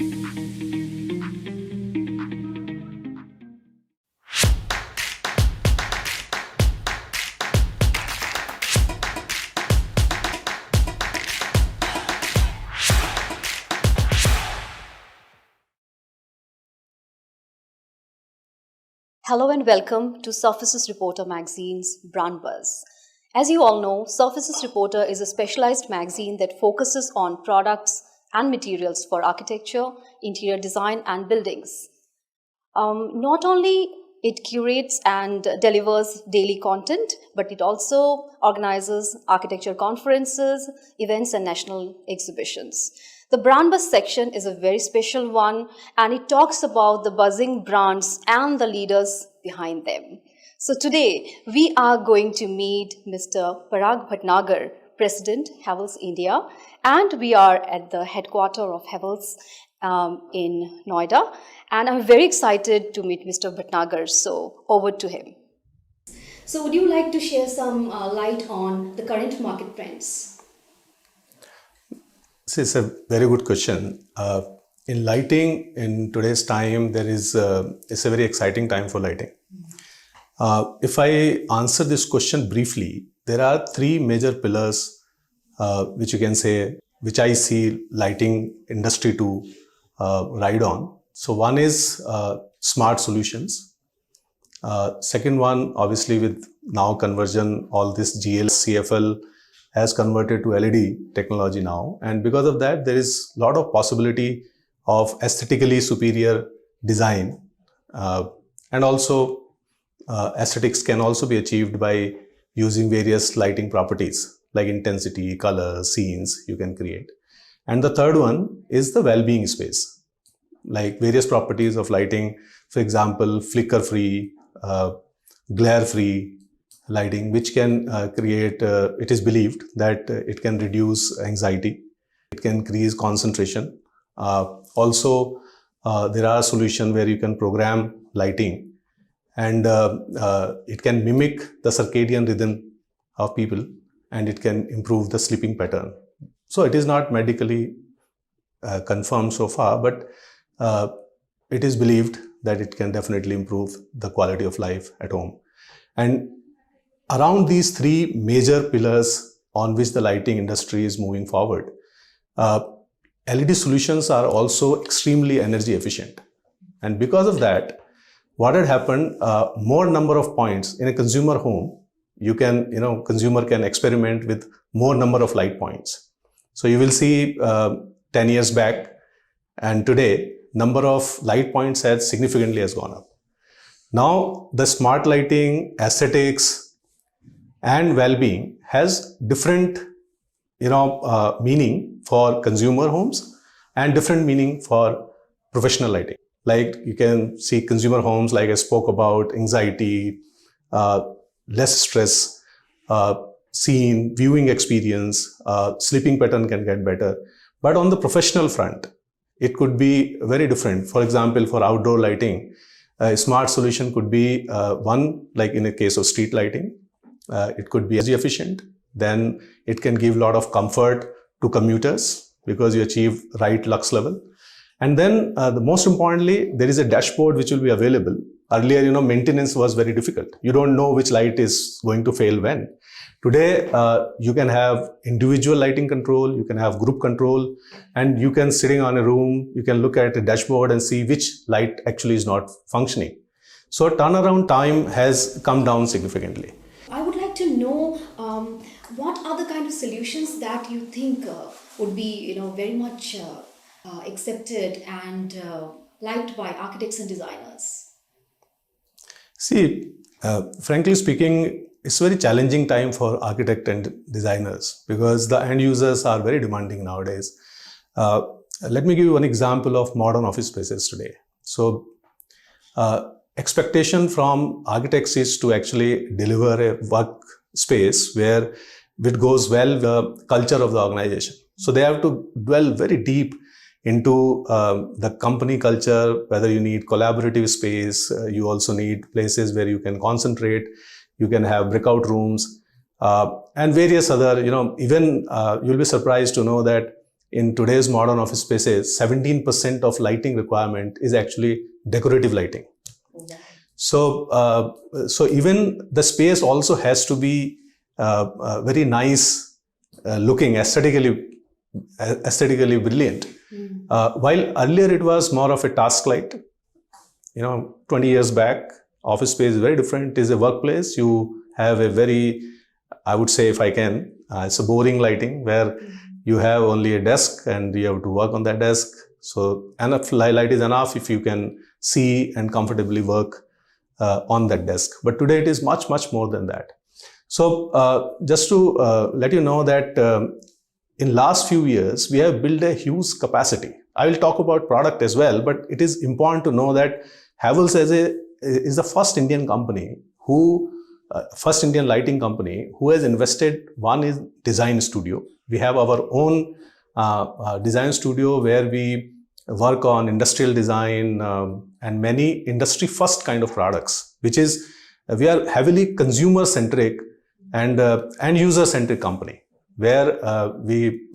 Hello and welcome to Surfaces Reporter magazine's Brand Buzz. As you all know, Surfaces Reporter is a specialized magazine that focuses on products and materials for architecture, interior design and buildings. Not only it curates and delivers daily content, but it also organizes architecture conferences, events and national exhibitions. The Brand Buzz section is a very special one, and it talks about the buzzing brands and the leaders behind them. So today, we are going to meet Mr. Parag Bhatnagar, President, Havells India, and we are at the headquarters of Havells in Noida. And I'm very excited to meet Mr. Bhatnagar, so over to him. So would you like to share some light on the current market trends? This is a very good question. In lighting, in today's time, it's a very exciting time for lighting. If I answer this question briefly, there are three major pillars which you can say, which I see lighting industry to ride on. So one is smart solutions. Second one, obviously with now conversion, all this GL, CFL has converted to LED technology now. And because of that, there is a lot of possibility of aesthetically superior design. And also aesthetics can also be achieved by using various lighting properties like intensity, color, scenes you can create. And the third one is the well-being space, like various properties of lighting, for example, flicker-free, glare-free lighting, which can create, it is believed that it can reduce anxiety, it can increase concentration. Also, there are solutions where you can program lighting and it can mimic the circadian rhythm of people and it can improve the sleeping pattern. So it is not medically confirmed so far, but it is believed that it can definitely improve the quality of life at home. And around these three major pillars on which the lighting industry is moving forward, LED solutions are also extremely energy efficient. And because of that, what had happened, more number of points in a consumer home, consumer can experiment with more number of light points. So you will see 10 years back and today, number of light points has significantly gone up. Now, the smart lighting, aesthetics, and well-being has different, meaning for consumer homes and different meaning for professional lighting. Like you can see consumer homes, like I spoke about, anxiety, less stress, scene, viewing experience, sleeping pattern can get better. But on the professional front, it could be very different. For example, for outdoor lighting, a smart solution could be one, like in a case of street lighting, it could be energy efficient. Then it can give a lot of comfort to commuters because you achieve right lux level. And then the most importantly, there is a dashboard which will be available. Earlier, maintenance was very difficult. You don't know which light is going to fail when. Today, you can have individual lighting control, you can have group control, and you can sitting on a room, you can look at a dashboard and see which light actually is not functioning. So turnaround time has come down significantly. I would like to know what are the kind of solutions that you think would be, very much accepted and liked by architects and designers? See, frankly speaking, it's a very challenging time for architects and designers because the end users are very demanding nowadays. Let me give you one example of modern office spaces today. So, expectation from architects is to actually deliver a work space where it goes well the culture of the organization. So they have to dwell very deep into the company culture, whether you need collaborative space, you also need places where you can concentrate, you can have breakout rooms, and various other, even you'll be surprised to know that in today's modern office spaces, 17% of lighting requirement is actually decorative lighting. So, so even the space also has to be very nice looking, aesthetically brilliant. While earlier it was more of a task light. 20 years back, office space is very different. It is a workplace. You have a very, I would say, if I can, it's a boring lighting where you have only a desk and you have to work on that desk. So enough light is enough if you can see and comfortably work on that desk. But today it is much, much more than that. So just to let you know that in last few years, we have built a huge capacity. I will talk about product as well, but it is important to know that Havells is the first Indian company first Indian lighting company who has invested. One is design studio. We have our own design studio where we work on industrial design and many industry first kind of products, which is we are heavily consumer centric and user centric company where we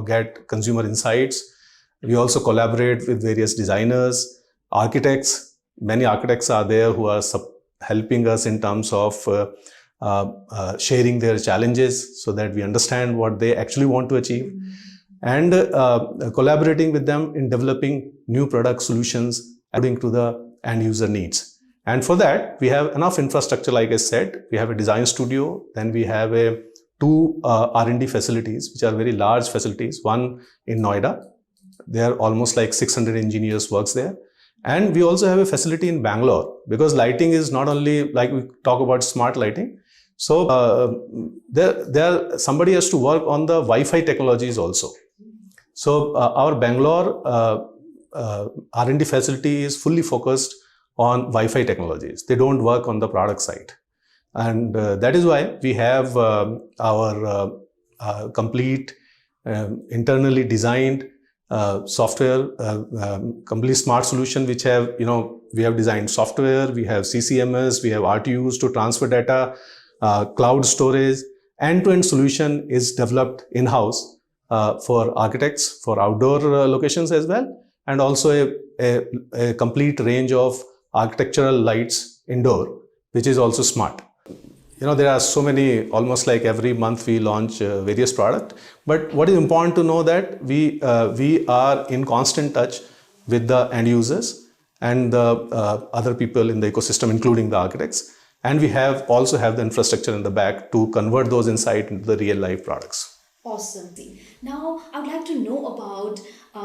get consumer insights. We also collaborate with various designers, architects. Many architects are there who are helping us in terms of sharing their challenges so that we understand what they actually want to achieve, and collaborating with them in developing new product solutions according to the end user needs. And for that, we have enough infrastructure. Like I said, we have a design studio, then we have two R&D facilities, which are very large facilities. One in Noida, there are almost like 600 engineers works there. And we also have a facility in Bangalore, because lighting is not only like we talk about smart lighting. So somebody has to work on the Wi-Fi technologies also. So our Bangalore R&D facility is fully focused on Wi-Fi technologies. They don't work on the product side. And that is why we have our complete internally designed software, complete smart solution, which have, we have designed software, we have CCMS, we have RTUs to transfer data, cloud storage. End-to-end solution is developed in-house for architects, for outdoor locations as well, and also a complete range of architectural lights indoor, which is also smart. There are so many, almost like every month we launch various products. But what is important to know that we are in constant touch with the end users and the other people in the ecosystem, including the architects. And we also have the infrastructure in the back to convert those insights into the real life products. Awesome. Now, I would like to know about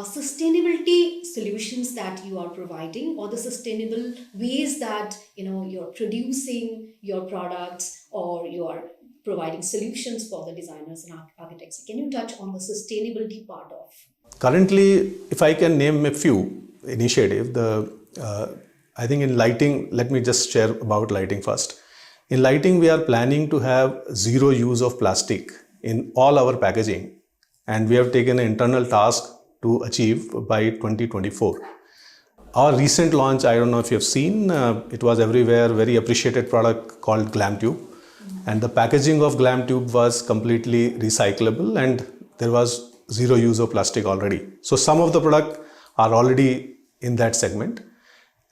sustainability solutions that you are providing, or the sustainable ways that you're producing your products, or you are providing solutions for the designers and architects. Can you touch on the sustainability part of? Currently, if I can name a few initiatives, I think in lighting, let me just share about lighting first. In lighting, we are planning to have zero use of plastic in all our packaging, and we have taken an internal task to achieve by 2024. Our recent launch, I don't know if you have seen, it was everywhere, very appreciated product called Glam Tube. And the packaging of Glam Tube was completely recyclable and there was zero use of plastic already. So some of the products are already in that segment.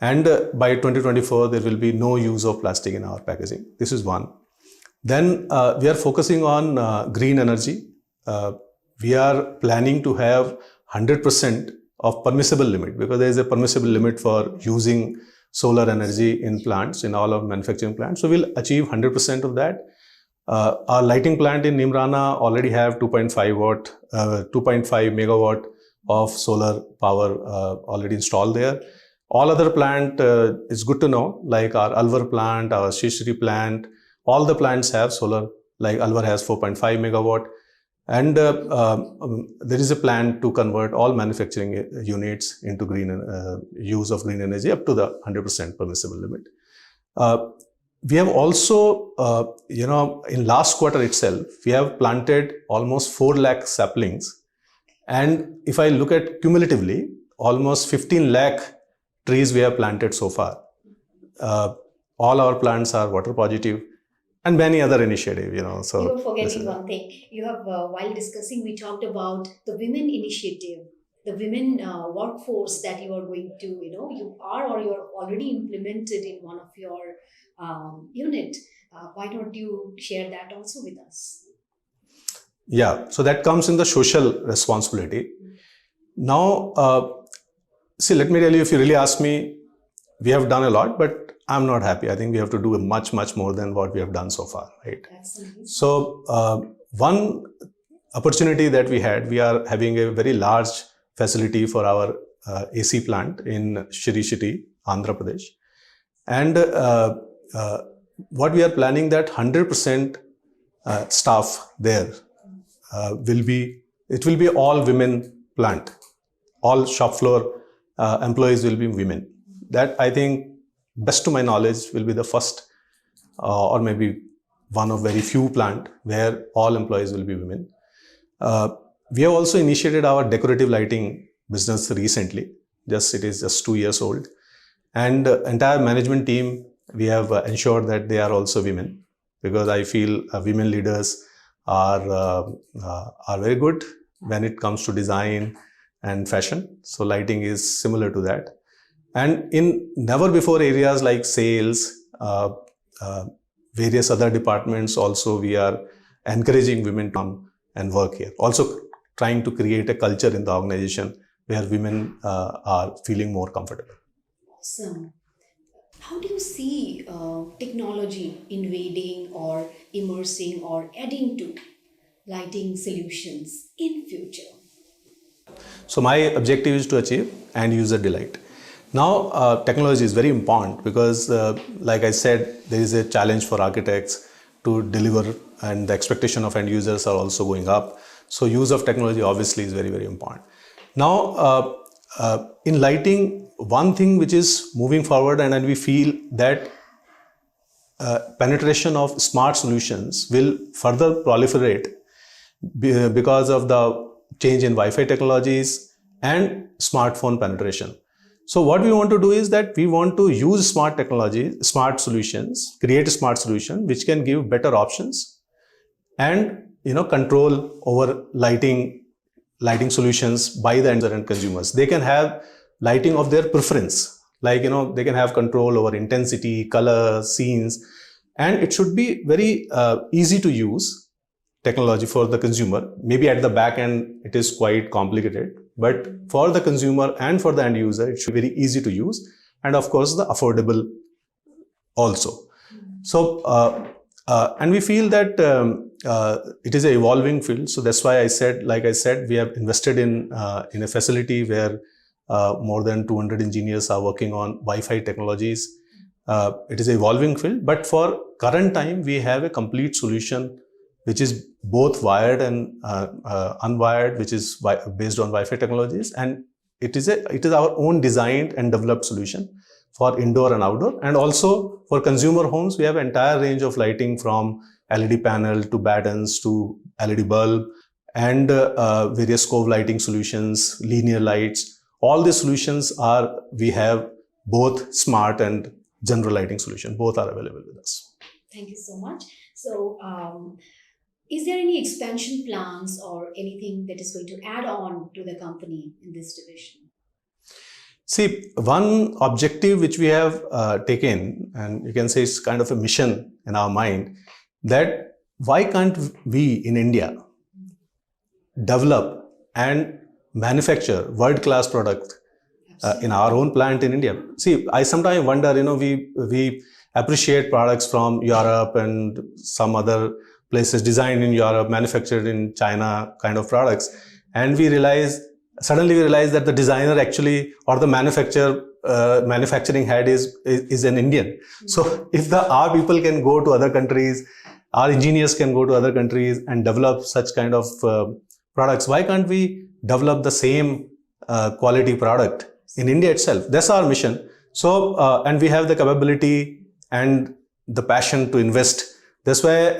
And by 2024, there will be no use of plastic in our packaging. This is one. Then we are focusing on green energy. We are planning to have 100% of permissible limit, because there is a permissible limit for using solar energy in plants, in all of manufacturing plants. So we'll achieve 100% of that. Our lighting plant in Nimrana already have 2.5 megawatt of solar power already installed there. All other plant is good to know, like our Alwar plant, our Shishri plant, all the plants have solar, like Alwar has 4.5 megawatt. And there is a plan to convert all manufacturing units into use of green energy up to the 100% permissible limit. We have also, in last quarter itself, we have planted almost 4 lakh saplings. And if I look at cumulatively, almost 15 lakh trees we have planted so far. All our plants are water positive. and many other initiative, so You were this forgetting is one thing. You have, while discussing, we talked about the women initiative, the women workforce that you are going to, you are or you are already implemented in one of your unit. Why don't you share that also with us? Yeah, so that comes in the social responsibility. Now, see, let me tell you, if you really ask me, we have done a lot, but I'm not happy. I think we have to do much, much more than what we have done so far, right? That's nice. So, one opportunity that we had, we are having a very large facility for our AC plant in Shri City, Andhra Pradesh. And what we are planning that 100% staff there will be all women plant. All shop floor employees will be women. That, I think, best to my knowledge, will be the first or maybe one of very few plant where all employees will be women. We have also initiated our decorative lighting business recently. It is just 2 years old. And entire management team, we have ensured that they are also women, because I feel women leaders are very good when it comes to design and fashion. So lighting is similar to that. And in never before areas like sales, various other departments also, we are encouraging women to come and work here. Also trying to create a culture in the organization where women are feeling more comfortable. Awesome. How do you see technology invading or immersing or adding to lighting solutions in future? So my objective is to achieve end user delight. Now, technology is very important because, like I said, there is a challenge for architects to deliver, and the expectation of end users are also going up. So use of technology obviously is very, very important. Now, in lighting, one thing which is moving forward, and we feel that penetration of smart solutions will further proliferate because of the change in Wi-Fi technologies and smartphone penetration. So what we want to do is that we want to use smart technology, smart solutions, create a smart solution which can give better options and control over lighting solutions by the end consumers. They can have lighting of their preference, like they can have control over intensity, color, scenes, and it should be very easy to use technology for the consumer. Maybe at the back end it is quite complicated, but for the consumer and for the end user it should be very easy to use, and of course the affordable also. So and we feel that it is an evolving field. So that's why I said, we have invested in a facility where more than 200 engineers are working on Wi-Fi technologies. It is an evolving field, but for current time we have a complete solution which is both wired and unwired, which is based on Wi-Fi technologies, and it is our own designed and developed solution for indoor and outdoor. And also for consumer homes, we have an entire range of lighting, from LED panel to battens to LED bulb, and various cove lighting solutions, linear lights. All these solutions we have both smart and general lighting solution. Both are available with us. Thank you so much. So, is there any expansion plans or anything that is going to add on to the company in this division? See, one objective which we have taken, and you can say it's kind of a mission in our mind, that why can't we in India develop and manufacture world-class product in our own plant in India? See, I sometimes wonder, we appreciate products from Europe and some other places, designed in Europe, manufactured in China kind of products, and we suddenly realize that the designer actually, or the manufacturing head is an Indian. Mm-hmm. So if our people can go to other countries, our engineers can go to other countries and develop such kind of products, why can't we develop the same quality product in India itself? That's our mission. So, and we have the capability and the passion to invest. That's why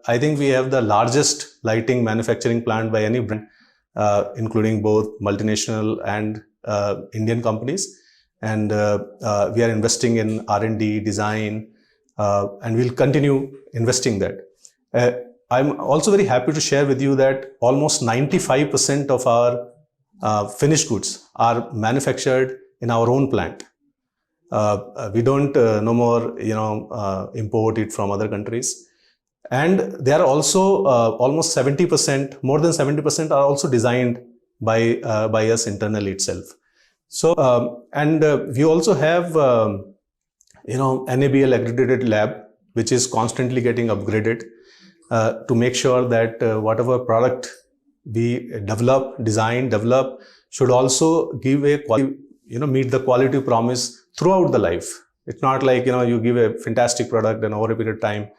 I think we have the largest lighting manufacturing plant by any brand, including both multinational and Indian companies. And we are investing in R&D, design, and we'll continue investing that. I'm also very happy to share with you that almost 95% of our finished goods are manufactured in our own plant. We don't no more import it from other countries. And they are also almost 70%, more than 70% are also designed by us internally itself. So, we also have, NABL accredited lab, which is constantly getting upgraded to make sure that whatever product we develop should also give a quality, meet the quality promise throughout the life. It's not like, you give a fantastic product and over a period of time,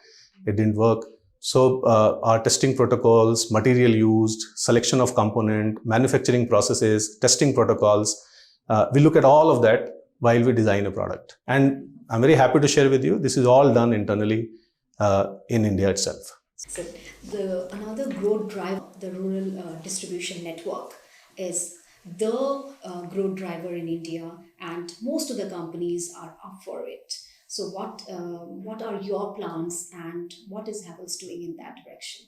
it didn't work. So our testing protocols, material used, selection of component, manufacturing processes, testing protocols, we look at all of that while we design a product. And I'm very happy to share with you, this is all done internally in India itself. So another growth driver, the rural distribution network, is the growth driver in India, and most of the companies are up for it. So what are your plans, and what is Havells doing in that direction?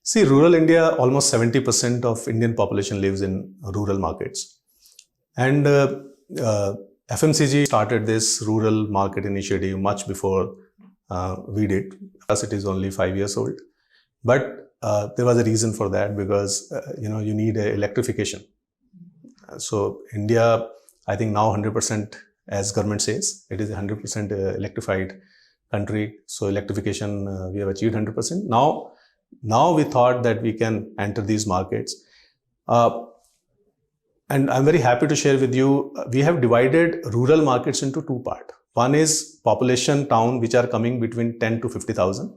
See, rural India, almost 70% of Indian population lives in rural markets. And FMCG started this rural market initiative much before we did. As it is only 5 years old. But there was a reason for that, because, you need electrification. So India, I think now 100%, as government says, it is a 100% electrified country. So electrification, we have achieved 100%. Now we thought that we can enter these markets. And I'm very happy to share with you, we have divided rural markets into two parts. One is population town, which are coming between 10 to 50,000.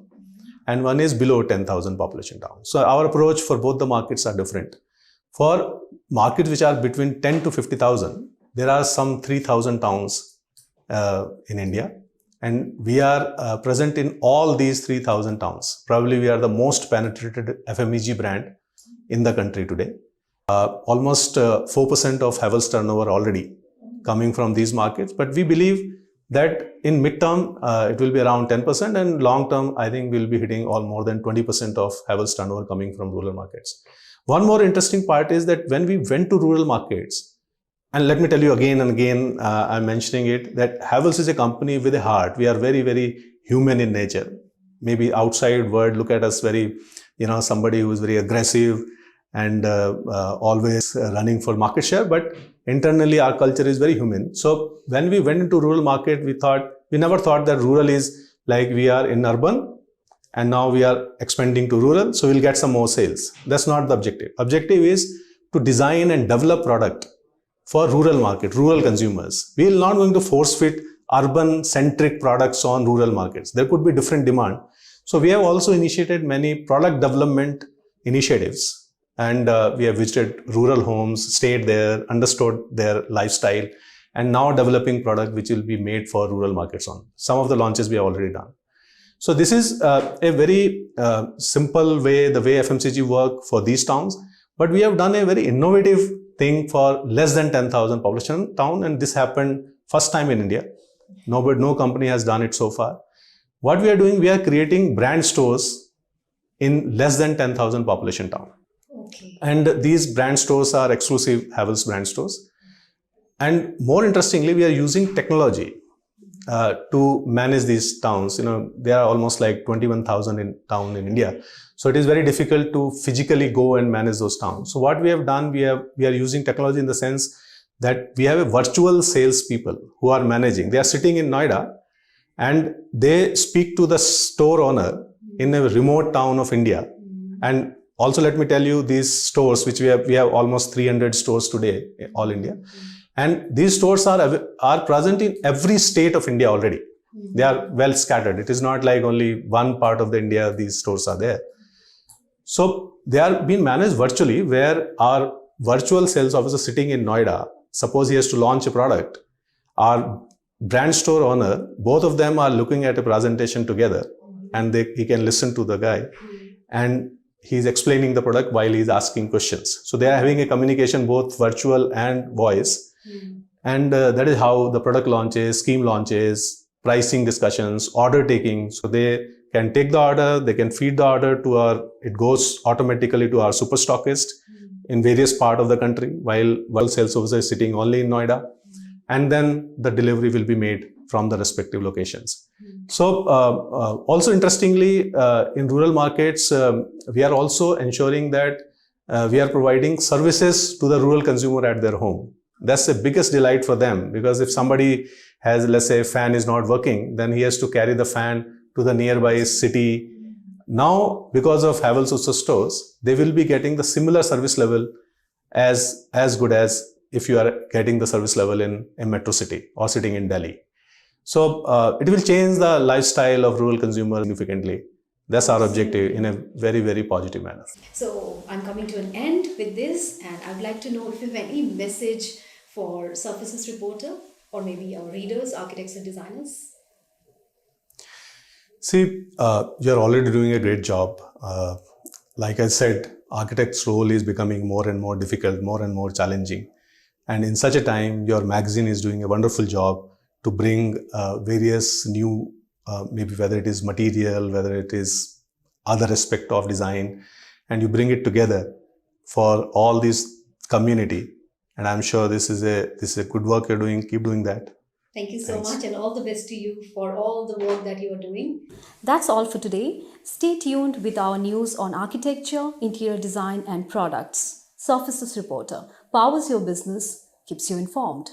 And one is below 10,000 population town. So our approach for both the markets are different. For markets which are between 10 to 50,000, there are some 3,000 towns in India. And we are present in all these 3,000 towns. Probably we are the most penetrated FMEG brand in the country today. Almost 4% of Havells turnover already coming from these markets. But we believe that in midterm, it will be around 10%, and long term, I think we'll be hitting all more than 20% of Havells turnover coming from rural markets. One more interesting part is that when we went to rural markets, and let me tell you again and again, I'm mentioning it, that Havells is a company with a heart. We are very, very human in nature. Maybe outside world look at us very, somebody who is very aggressive and always running for market share, but internally our culture is very human. So when we went into rural market, we never thought that rural is like we are in urban and now we are expanding to rural, so we'll get some more sales. That's not the objective. Objective is to design and develop product for rural market, rural consumers. We are not going to force fit urban centric products on rural markets. There could be different demand. So we have also initiated many product development initiatives. And we have visited rural homes, stayed there, understood their lifestyle, and now developing product which will be made for rural markets on. Some of the launches we have already done. So this is a very simple way, the way FMCG work for these towns. But we have done a very innovative thing for less than 10,000 population town, and this happened first time in India. No company has done it so far. What we are doing, we are creating brand stores in less than 10,000 population town. Okay. And these brand stores are exclusive Havells brand stores. And more interestingly, we are using technology to manage these towns. There are almost like 21,000 in town in India. So it is very difficult to physically go and manage those towns. So what we have done, we are using technology in the sense that we have a virtual sales people who are managing. They are sitting in Noida and they speak to the store owner in a remote town of India. And also, let me tell you, these stores, which we have almost 300 stores today, all India. And these stores are present in every state of India already. They are well scattered. It is not like only one part of the India these stores are there. So they are being managed virtually, where our virtual sales officer sitting in Noida, suppose he has to launch a product, our brand store owner, both of them are looking at a presentation together, and he can listen to the guy. And he's explaining the product while he's asking questions. So they are having a communication, both virtual and voice. And that is how the product launches, scheme launches, pricing discussions, order taking. So they can take the order, they can feed the order to it goes automatically to our super stockist in various parts of the country, while sales officer is sitting only in Noida. And then the delivery will be made from the respective locations. So also interestingly, in rural markets, we are also ensuring that we are providing services to the rural consumer at their home. That's the biggest delight for them, because if somebody has, let's say, fan is not working, then he has to carry the fan to the nearby city. Now, because of Havells stores, they will be getting the similar service level as good as if you are getting the service level in a metro city or sitting in Delhi. So it will change the lifestyle of rural consumers significantly. That's our objective in a very, very positive manner. So I'm coming to an end with this, and I'd like to know if you have any message for Surfaces Reporter or maybe our readers, architects and designers. See, you're already doing a great job. Like I said, architect's role is becoming more and more difficult, more and more challenging. And in such a time, your magazine is doing a wonderful job to bring various new, maybe whether it is material, whether it is other aspect of design, and you bring it together for all this community. And I'm sure this is a good work you're doing. Keep doing that. Thank you so much, and all the best to you for all the work that you are doing. That's all for today. Stay tuned with our news on architecture, interior design and products. Surfaces Reporter powers your business, keeps you informed.